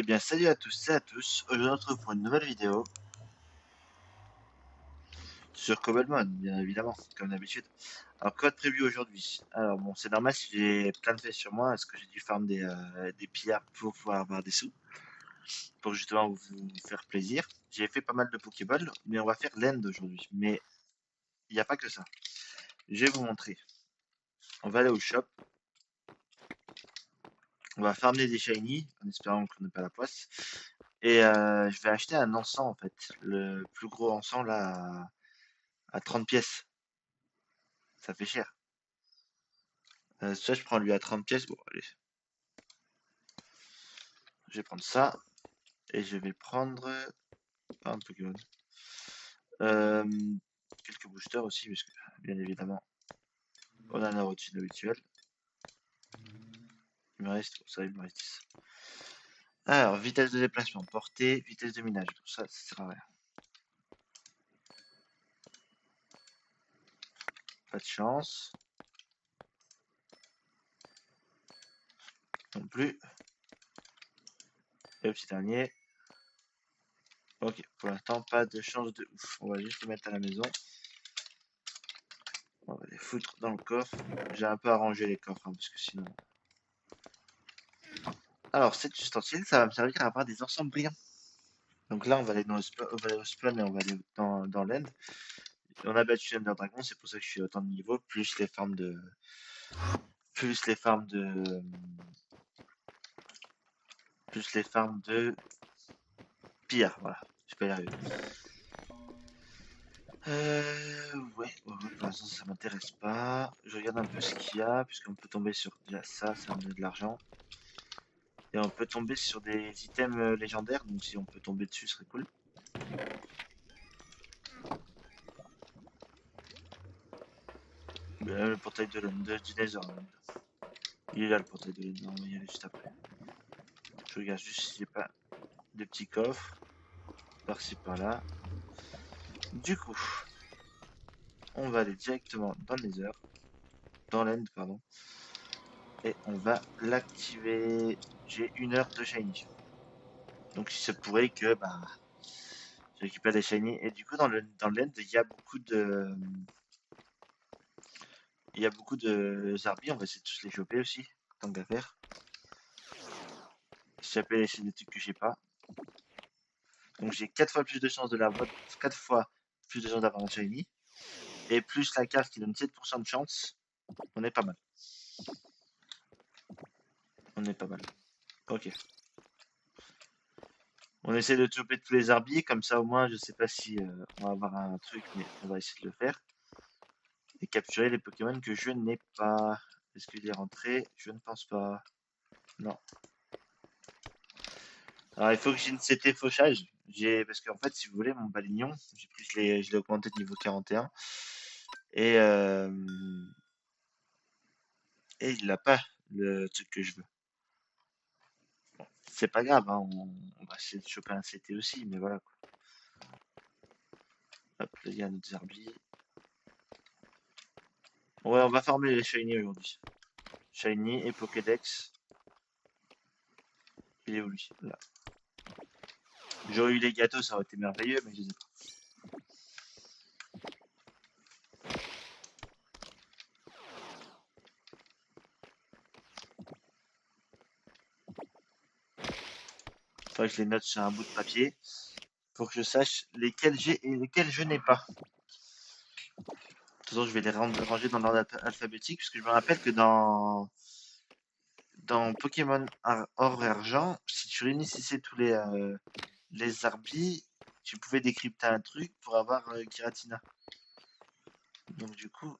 bien, salut à tous et à tous. Aujourd'hui, on se retrouve pour une nouvelle vidéo sur Cobblemon, bien évidemment, comme d'habitude. Alors, code prévu aujourd'hui. Alors, bon, c'est normal si j'ai plein de faits sur moi, est-ce que j'ai dû farm des pillards pour pouvoir avoir des sous, pour justement vous faire plaisir. J'ai fait pas mal de Pokéball, mais on va faire l'end aujourd'hui. Mais il n'y a pas que ça. Je vais vous montrer. On va aller au shop. On va farmer des shiny, en espérant qu'on n'ait pas la poisse. Et je vais acheter un encens, en fait. Le plus gros encens, là, à 30 pièces. Ça fait cher. Ça, je prends lui à 30 pièces. Bon, allez. Je vais prendre ça. Et je vais prendre un Pokémon. Euh, Quelques boosters aussi, parce que, bien évidemment, on a la routine habituelle. Il me reste, ça, il me reste 10. Alors, vitesse de déplacement, portée, vitesse de minage. Tout ça, ça sert à rien. Pas de chance. Non plus. Et le petit dernier. Ok, pour l'instant, pas de chance de ouf. On va juste les mettre à la maison. On va les foutre dans le coffre. J'ai un peu arrangé les coffres, hein, parce que sinon... Alors, cet ustensile, ça va me servir à avoir des ensembles brillants. Donc là, on va aller on va aller au spawn et on va aller dans l'end. On a battu l'Ender Dragon, c'est pour ça que je suis autant de niveau, plus les farms de... Plus les farms de... Plus les farms de... Pire, voilà. Je peux y arriver. Ouais, pour l'instant ça m'intéresse pas. Je regarde un peu ce qu'il y a, puisqu'on peut tomber sur déjà ça me donne de l'argent. Et on peut tomber sur des items légendaires, donc si on peut tomber dessus, ce serait cool. Le portail du Nether. Il est là le portail de Nether, on va y aller juste après. Je regarde juste si j'ai pas des petits coffres, par-ci par-là. Du coup, on va aller directement dans le Nether, dans l'end, pardon. Et on va l'activer. J'ai 1 heure de shiny. Donc il se pourrait que bah, je récupère des shiny. Et du coup dans l'end, il y a beaucoup de. Il y a beaucoup de Zarbi, on va essayer de tous les choper aussi, tant qu'à faire. Si j'appelle essayer des trucs que j'ai pas. Donc j'ai 4 fois plus de chances de l'avoir, 4 fois plus de chances d'avoir un shiny. Et plus la carte qui donne 7% de chance, on est pas mal. On est pas mal. Ok. On essaie de choper tous les Zarbi, comme ça au moins je sais pas si on va avoir un truc, mais on va essayer de le faire. Et capturer les Pokémon que je n'ai pas. Est-ce qu'il est rentré? Je ne pense pas. Non. Alors il faut que j'ai une CT fauchage. Parce qu'en fait, si vous voulez, mon balignon, je l'ai augmenté de niveau 41. Et, euh, et il n'a pas le truc que je veux. Bon, c'est pas grave, hein, on va essayer de choper un CT aussi, mais voilà quoi. Hop, là il y a notre Zerbi. Ouais, on va farmer les Shiny aujourd'hui. Shiny et Pokédex. Il est où lui? Là. J'aurais eu les gâteaux, ça aurait été merveilleux, mais je les ai pas. Faudrait que je les note sur un bout de papier pour que je sache lesquels j'ai et lesquels je n'ai pas. De toute façon, je vais les ranger dans l'ordre alphabétique, parce que je me rappelle que dans Pokémon Or et Argent, si tu réunissais tous les Arbis, tu pouvais décrypter un truc pour avoir Giratina. Donc du coup,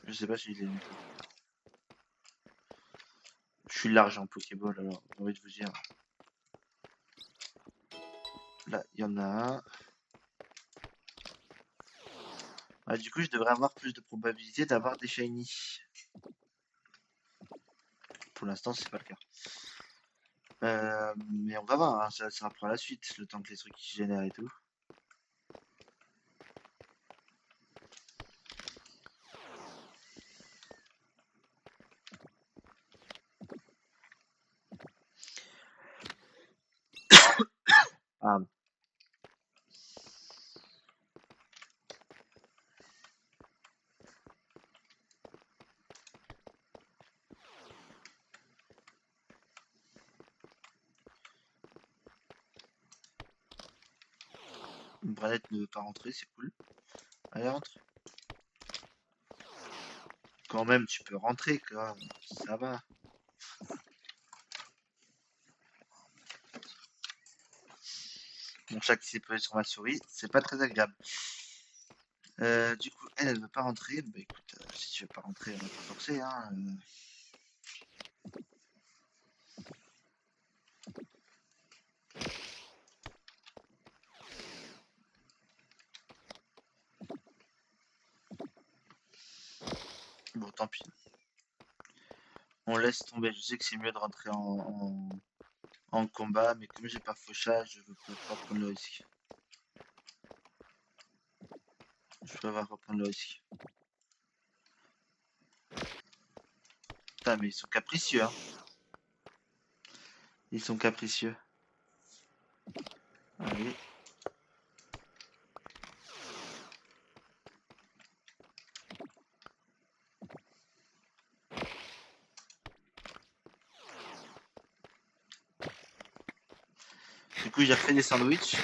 je sais pas si je l'ai mis. Je suis large en Pokéball, alors j'ai envie de vous dire. Là, il y en a un. Ah, du coup, je devrais avoir plus de probabilité d'avoir des shiny. Pour l'instant, c'est pas le cas. Mais on va voir, hein, ça sera pour la suite, le temps que les trucs qui génèrent et tout. Branette ne veut pas rentrer, c'est cool. Allez, rentre. Quand même, tu peux rentrer, quoi. Ça va. Mon chat qui s'est posé sur ma souris, c'est pas très agréable. Du coup, elle veut pas rentrer. Bah écoute, si tu veux pas rentrer, on va pas forcer, hein. Bon, tant pis. On laisse tomber. Je sais que c'est mieux de rentrer en combat, mais comme j'ai pas fauchage, je veux pas prendre le risque. Je préfère pas prendre le risque. Putain, mais ils sont capricieux, hein. Ils sont capricieux. Allez. Du coup, j'ai refait des sandwichs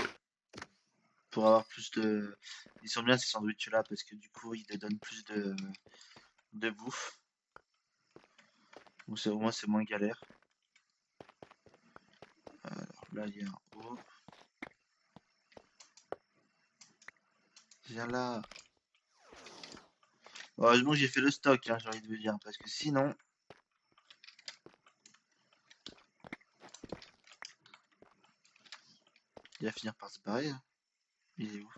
pour avoir plus de. Ils sont bien ces sandwichs là parce que du coup, ils te donnent plus de bouffe. Donc au moins, c'est moins galère. Alors là, il y a un haut. Viens là. Heureusement que j'ai fait le stock, hein, j'ai envie de vous dire, parce que sinon. Il va finir par se barrer. Hein. Il est où?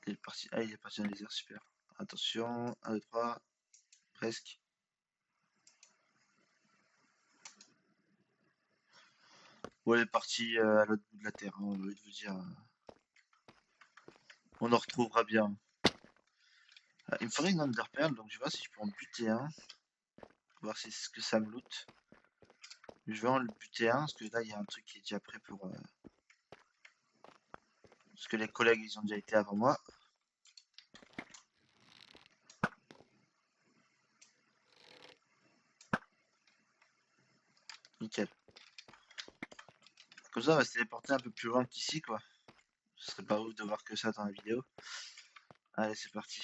Il est parti. Ah, il est parti dans les airs, super. Attention, 1, 2, 3, presque. Bon, il est parti à l'autre bout de la terre, hein, on veut vous dire. On en retrouvera bien. Ah, il me faudrait une Underpearl, donc je vais voir si je peux en buter un. Voir si ce que ça me loot. Je vais en le buter un, parce que là, il y a un truc qui est déjà prêt pour. Parce que les collègues, ils ont déjà été avant moi. Nickel. Comme ça, on va se téléporter un peu plus loin qu'ici, quoi. Ce serait pas ouf de voir que ça dans la vidéo. Allez, c'est parti.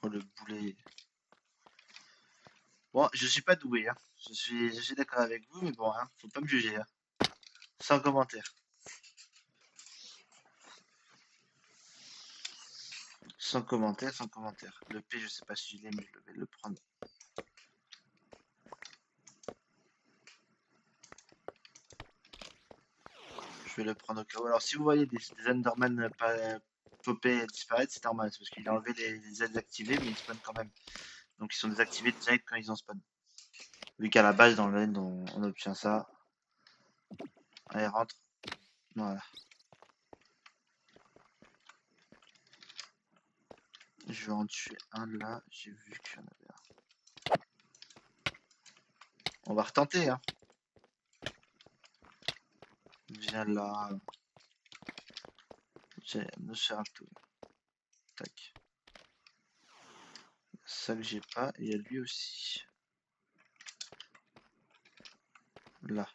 Oh, le boulet. Bon, je suis pas doué, hein. Je suis d'accord avec vous, mais bon, hein, faut pas me juger, hein. Sans commentaire. Sans commentaire, sans commentaire. Le P, je sais pas si je l'ai, mais je vais le prendre. Je vais le prendre au cas où. Alors, si vous voyez des Enderman popper et disparaître, c'est normal. C'est parce qu'il a enlevé les ailes activées, mais ils spawnent quand même. Donc, ils sont désactivés direct quand ils en spawn. Vu qu'à la base, dans le end, on obtient ça. Allez, rentre. Voilà. Je vais en tuer un là. J'ai vu qu'il y en avait un. On va retenter, hein. Viens là. J'ai Nosferatu. Tac. Ça que j'ai pas. Et il y a lui aussi. Là.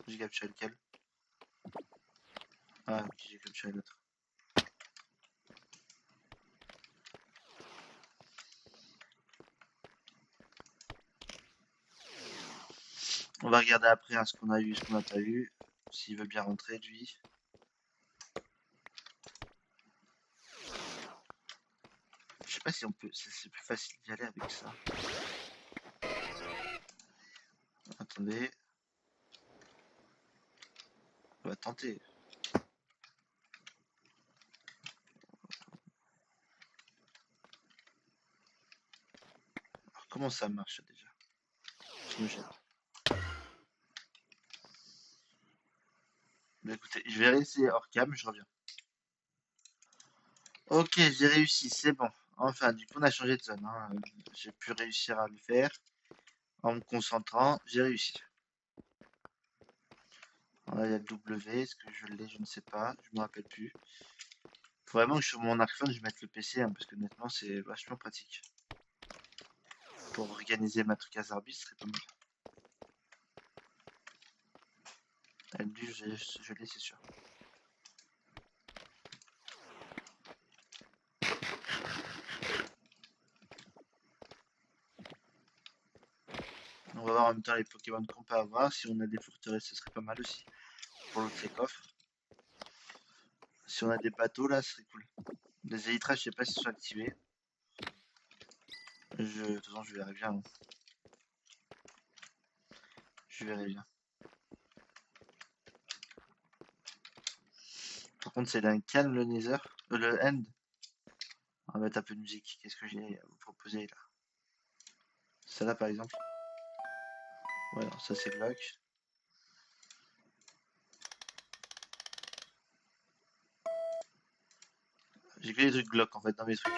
J'ai capturé lequel? Ah, ok, j'ai capturé l'autre. On va regarder après hein, ce qu'on a eu, ce qu'on n'a pas eu. S'il veut bien rentrer, lui. Je sais pas si on peut. C'est plus facile d'y aller avec ça. Attendez. On va tenter. Alors, comment ça marche déjà? Je me jette. Mais écoutez, je vais essayer hors cam, je reviens. Ok, j'ai réussi, c'est bon. Enfin, du coup, on a changé de zone, hein. J'ai pu réussir à le faire. En me concentrant, j'ai réussi. Là, il y a le W. Est-ce que je l'ai? Je ne sais pas. Je me rappelle plus. Faut vraiment que sur mon iPhone, je mette le PC, hein, parce que honnêtement, c'est vachement pratique. Pour organiser ma truc à Zarbi, ce serait pas mal. Lui, je l'ai, c'est sûr. On va voir en même temps les Pokémon qu'on peut avoir. Si on a des forteresses, ce serait pas mal aussi. Pour l'autre, les coffres. Si on a des bateaux, là, ce serait cool. Les élytras, je sais pas s'ils sont activés. De toute façon, je verrai bien. Hein. Je verrai bien. Par contre, c'est d'un calme le Nether. Le End. On va mettre un peu de musique. Qu'est-ce que j'ai à vous proposer là? Celle-là, par exemple. Ouais, alors ça, c'est bloc. J'ai que des trucs blocs en fait dans mes trucs.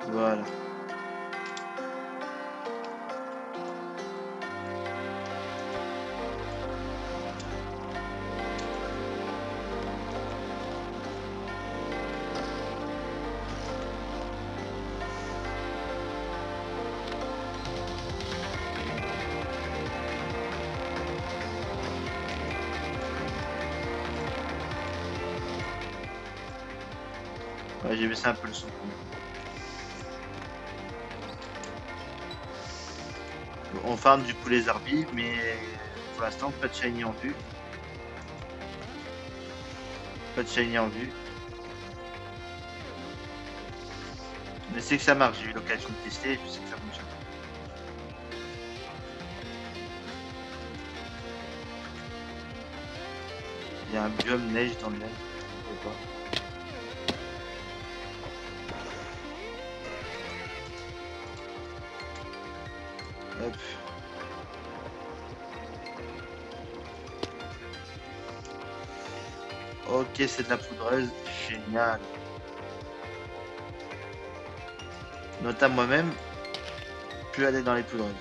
Voilà. Ouais, j'ai baissé un peu le son quand même. On farm du coup les arbis, mais pour l'instant, pas de shiny en vue. Pas de shiny en vue. Mais c'est que ça marche, j'ai eu l'occasion de tester, je sais que ça fonctionne. Il y a un biome neige dans le lac. Je sais pas. Hop. Ok, c'est de la poudreuse. Génial. Note à moi-même, plus aller dans les poudreuses.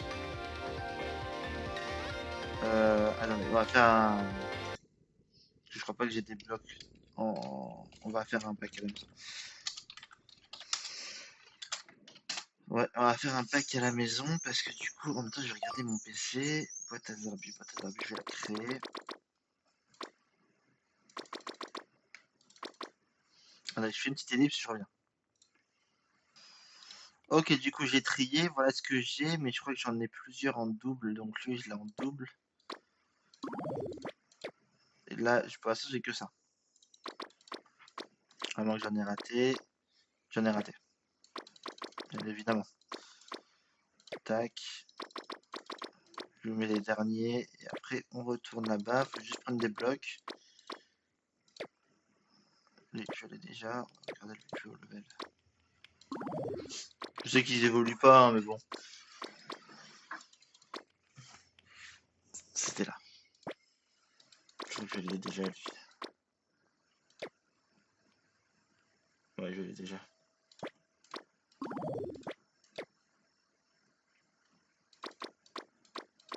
Attendez, on va faire un... Je crois pas que j'ai des blocs. On va faire un pack à la maison. Ouais, on va faire un pack à la maison parce que du coup, en même temps, je vais regarder mon PC. Boîte à Zarbi, je vais la créer. Voilà, je fais une petite ellipse, je reviens. Ok, du coup, j'ai trié. Voilà ce que j'ai, mais je crois que j'en ai plusieurs en double. Donc lui, je l'ai en double. Et là, pour l'instant, j'ai que ça. À moins que j'en ai raté. J'en ai raté. Bien évidemment. Tac. Je mets les derniers. Et après, on retourne là-bas. Faut juste prendre des blocs. Je l'ai déjà. Regardez le plus haut level. Je sais qu'ils évoluent pas, hein, mais bon. C'était là. Je crois que je l'ai déjà, lui. Ouais, je l'ai déjà.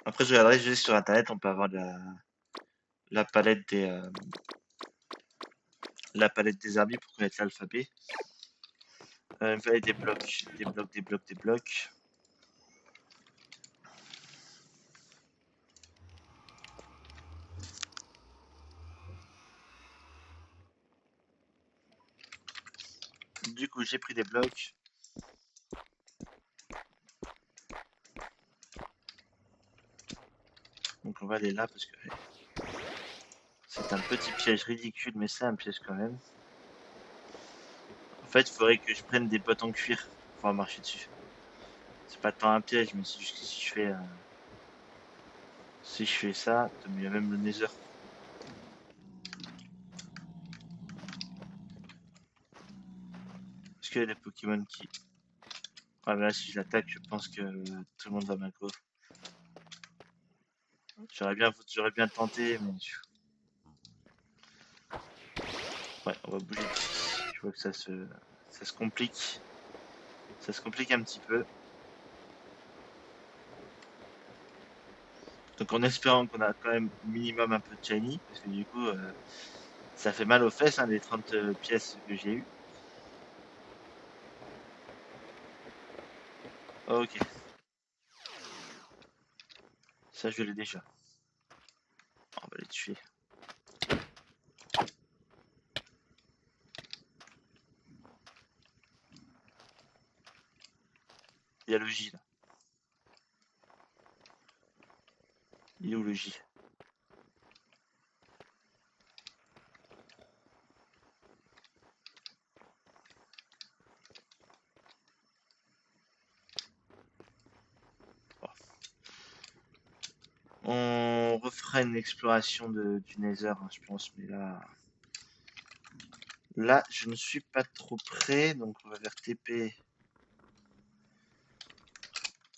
Après, je regarderai juste sur internet, on peut avoir la palette des arbres pour connaître l'alphabet. Il fallait des blocs, des blocs, des blocs, des blocs. Du coup, j'ai pris des blocs. Donc on va aller là parce que c'est un petit piège ridicule, mais c'est un piège quand même. En fait, il faudrait que je prenne des bottes en cuir pour pouvoir marcher dessus. C'est pas tant un piège, mais c'est juste que si je fais ça, il y a même le Nether. Est-ce qu'il y a des Pokémon qui... Ah bah là, si je l'attaque, je pense que tout le monde va m'aggro. J'aurais bien tenté, mais... Ouais, on va bouger d'ici. Je vois que ça se Ça se complique. Ça se complique un petit peu. Donc en espérant qu'on a quand même minimum un peu de shiny, parce que du coup, ça fait mal aux fesses, hein, les 30 pièces que j'ai eues. Ok, ça je l'ai déjà. On va les tuer. Il y a le J là. Il est où le J? Bon. On refera une exploration du Nether, hein, je pense, mais là, je ne suis pas trop prêt, donc on va vers TP.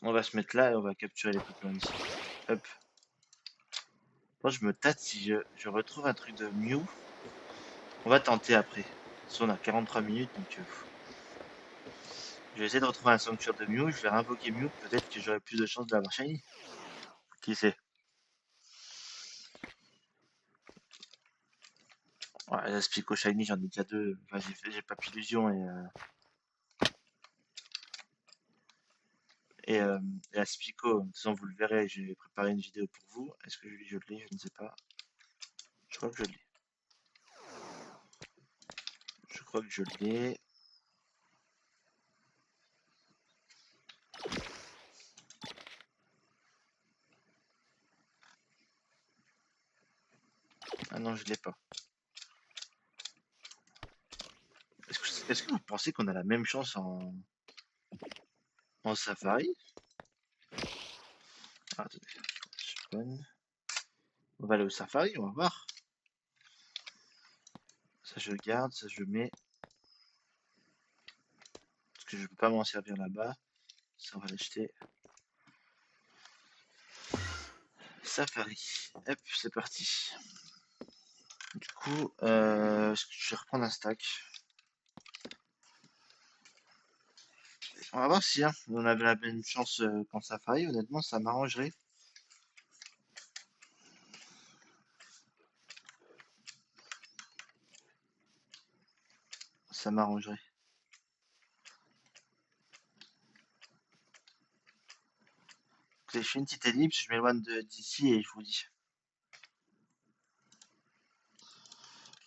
On va se mettre là et on va capturer les Pokémon ici. Hop. Moi, je me tâte si je retrouve un truc de Mew. On va tenter après. On a 43 minutes, donc je vais essayer de retrouver un sanctuaire de Mew. Je vais invoquer Mew. Peut-être que j'aurai plus de chance d'avoir Shiny. Qui sait? Ouais, la Spico Shiny, j'en ai déjà deux. Enfin, j'ai pas d'illusion et, et la Spico, de toute façon, vous le verrez, j'ai préparé une vidéo pour vous. Est-ce que je l'ai? Je ne sais pas. Je crois que je l'ai. Je crois que je l'ai. Ah non, je l'ai pas. Est-ce que vous pensez qu'on a la même chance en Safari? Ah, attendez, spawn. On va aller au Safari, on va voir. Ça je garde, ça je mets. Parce que je peux pas m'en servir là-bas. Ça on va l'acheter. Safari. Hop, c'est parti. Du coup, je vais reprendre un stack. On va voir si on avait la même chance qu'en Safari. Honnêtement, ça m'arrangerait. Ça m'arrangerait. Je fais une petite ellipse, je m'éloigne d'ici et je vous dis.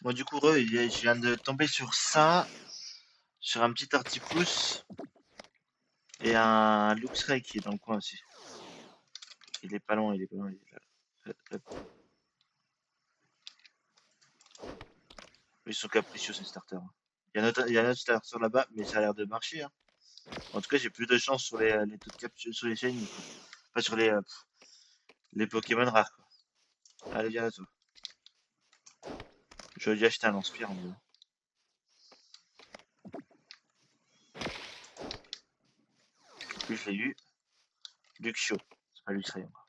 Bon, du coup, je viens de tomber sur ça, sur un petit Articuno et un Luxray qui est dans le coin aussi. Il est pas loin, il est pas loin. Il est là. Hop. Ils sont capricieux ces starters. Il y a un autre starter là-bas, mais ça a l'air de marcher. Hein. En tout cas, j'ai plus de chance sur les taux de capture, sur les chaînes, quoi. Pas sur les Pokémon rares. Quoi. Allez, viens à toi. J'aurais dû acheter un lance-pierre en vrai. Puis je l'ai eu. Luxio. C'est pas Luxray encore.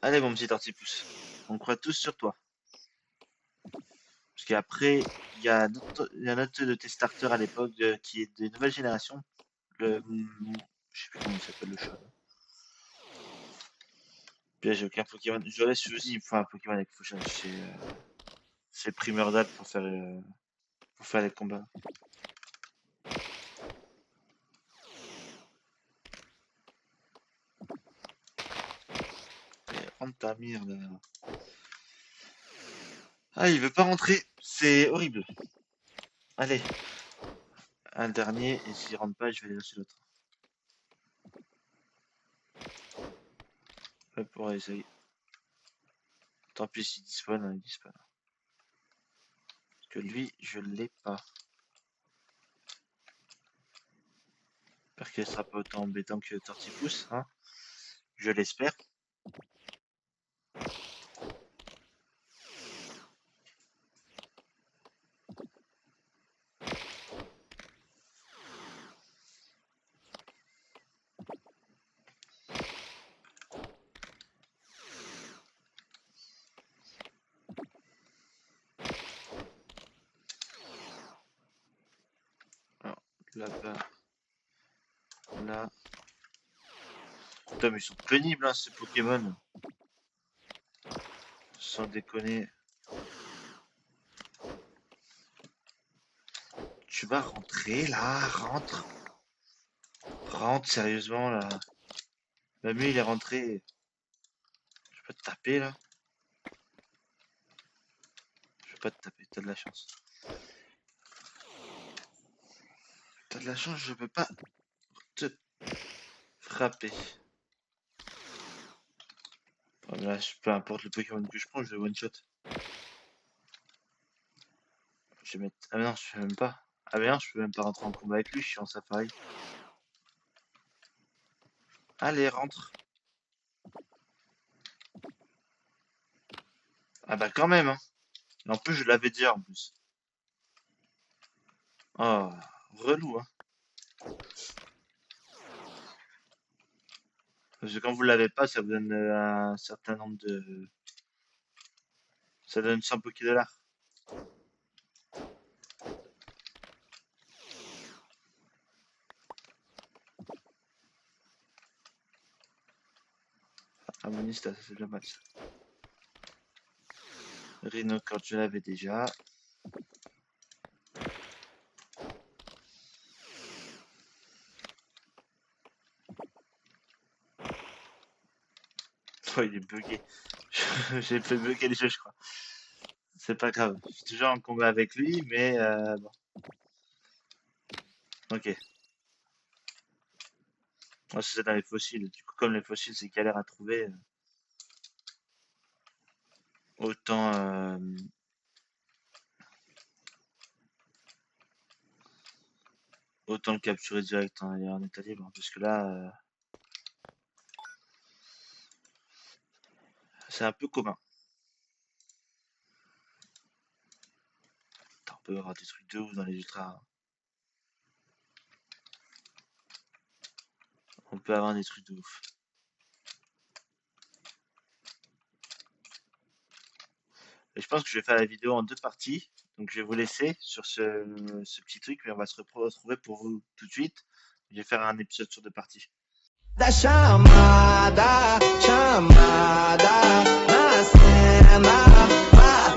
Allez, mon petit Tortipousse. On croit tous sur toi. Parce qu'après, il y a un autre de tes starters à l'époque qui est de nouvelle génération. Je sais plus comment il s'appelle le chat. Là. Puis là, j'ai aucun Pokémon. Je laisse aussi, il me faut un Pokémon avec Foucha. C'est primordial pour faire les combats. Et rentre ta mire là. Ah, il veut pas rentrer. C'est horrible. Allez, un dernier. Et s'il rentre pas, je vais aller lâcher l'autre. Hop, on va essayer. Tant pis s'il dispone, il dispone. Parce que lui, je l'ai pas. J'espère qu'il sera pas autant embêtant que Tortipousse, hein. Je l'espère. Là-bas. Là. Putain, mais ils sont pénibles, hein, ces Pokémon. Sans déconner. Tu vas rentrer, là. Rentre. Rentre, sérieusement, là. Même lui, il est rentré. Je peux te taper, là. Je peux pas te taper, t'as de la chance. T'as de la chance, je peux pas te frapper. Ouais, mais là, peu importe le Pokémon que je prends, je le one-shot. Je vais mettre... Ah mais non, je peux même pas. Ah mais non, je peux même pas rentrer en combat avec lui, je suis en safari. Allez, rentre. Ah bah quand même, hein. Et en plus, je l'avais dit en plus. Oh, relou, hein. Parce que quand vous l'avez pas, ça vous donne un certain nombre de... Ça donne 100 Pokédollars. Harmonista, ça c'est déjà mal ça. Rhinocord, je l'avais déjà. Oh, il est bugué. J'ai fait bugger le jeu, je crois. C'est pas grave. Je suis toujours en combat avec lui, mais bon. Ok. Moi, c'est dans les fossiles. Du coup, comme les fossiles, c'est galère à trouver, autant, autant le capturer direct en état libre. Parce que là, c'est un peu commun. Attends, on peut avoir des trucs de ouf dans les ultras. On peut avoir des trucs de ouf. Et je pense que je vais faire la vidéo en 2 parties. Donc je vais vous laisser sur ce petit truc, mais on va se retrouver pour vous tout de suite. Je vais faire un épisode sur 2 parties. Da chamada, chamada.